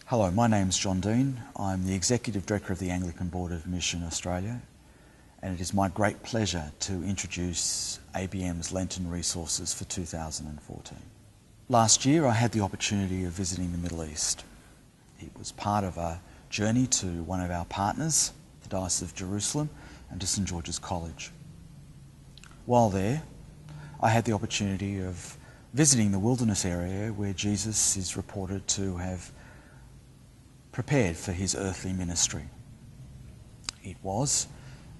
Hello, my name's Deane. I'm the Executive Director of the Anglican Board of Mission Australia, and it is my great pleasure to introduce ABM's Lenten resources for 2014. Last year I had the opportunity of visiting the Middle East. It was part of a journey to one of our partners, the Diocese of Jerusalem, and to St George's College. While there, I had the opportunity of visiting the wilderness area where Jesus is reported to have prepared for his earthly ministry. It was,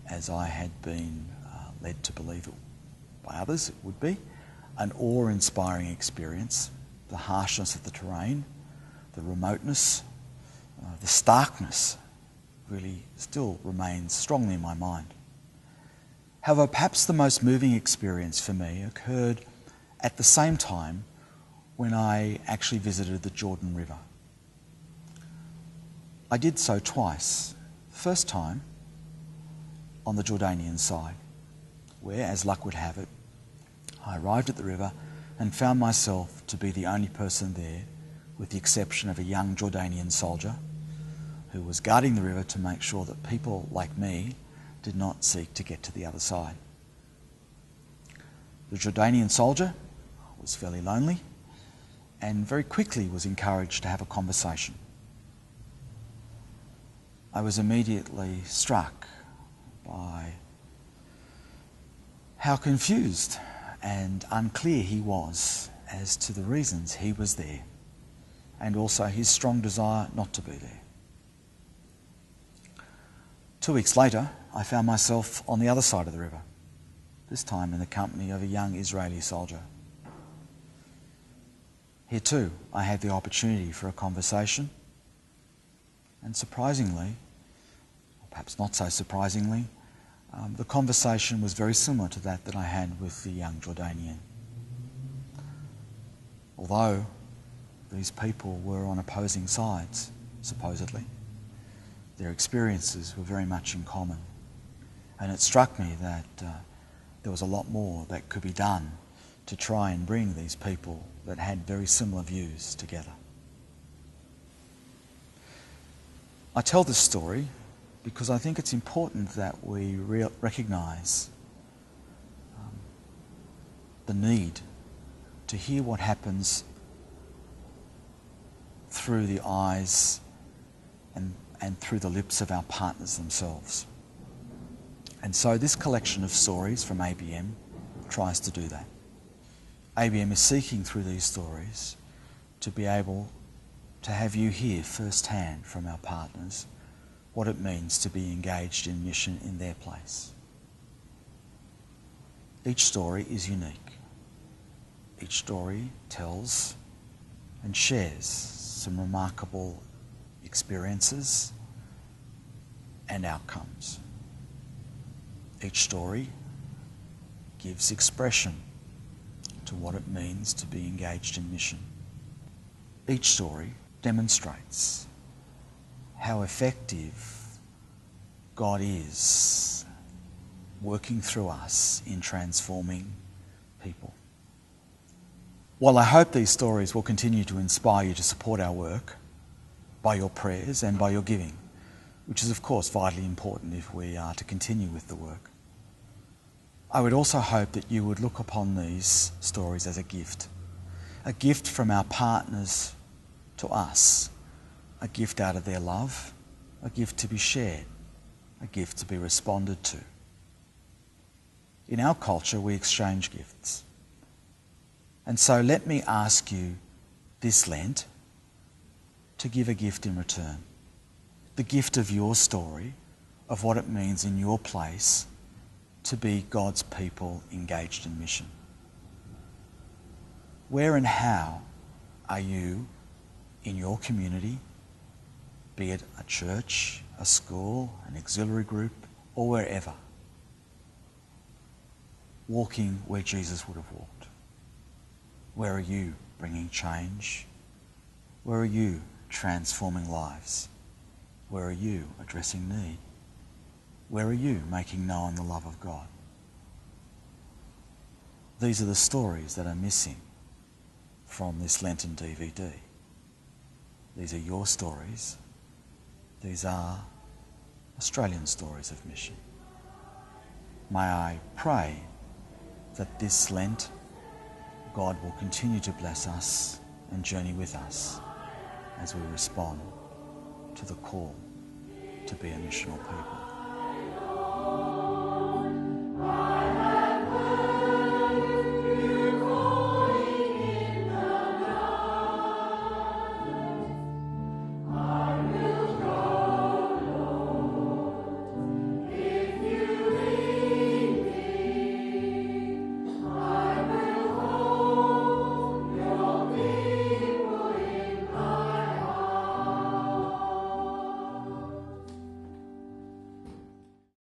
as I had been led to believe it by others it would be, an awe-inspiring experience. The harshness of the terrain, the remoteness, the starkness really still remains strongly in my mind. However, perhaps the most moving experience for me occurred at the same time when I actually visited the Jordan River. I did so twice. The first time on the Jordanian side, where, as luck would have it, I arrived at the river and found myself to be the only person there, with the exception of a young Jordanian soldier who was guarding the river to make sure that people like me did not seek to get to the other side. The Jordanian soldier was fairly lonely and very quickly was encouraged to have a conversation. I was immediately struck by how confused and unclear he was as to the reasons he was there, and also his strong desire not to be there. 2 weeks later, I found myself on the other side of the river, this time in the company of a young Israeli soldier. Here too, I had the opportunity for a conversation, and surprisingly, or perhaps not so surprisingly, the conversation was very similar to that I had with the young Jordanian. Although these people were on opposing sides, supposedly, their experiences were very much in common. And it struck me that there was a lot more that could be done to try and bring these people that had very similar views together. I tell this story because I think it's important that we recognise the need to hear what happens through the eyes and through the lips of our partners themselves. And so this collection of stories from ABM tries to do that. ABM is seeking through these stories to be able to have you hear firsthand from our partners what it means to be engaged in mission in their place. Each story is unique. Each story tells and shares some remarkable experiences and outcomes. Each story gives expression to what it means to be engaged in mission. Each story demonstrates how effective God is working through us in transforming people. While I hope these stories will continue to inspire you to support our work by your prayers and by your giving, which is of course vitally important if we are to continue with the work, I would also hope that you would look upon these stories as a gift from our partners to us, a gift out of their love, a gift to be shared, a gift to be responded to. In our culture, we exchange gifts. And so let me ask you this Lent to give a gift in return. The gift of your story, of what it means in your place to be God's people engaged in mission. Where and how are you in your community, be it a church, a school, an auxiliary group, or wherever, walking where Jesus would have walked? Where are you bringing change? Where are you transforming lives? Where are you addressing need? Where are you making known the love of God? These are the stories that are missing from this Lenten DVD. These are your stories. These are Australian stories of mission. May I pray that this Lent, God will continue to bless us and journey with us as we respond to the call to be a missional people.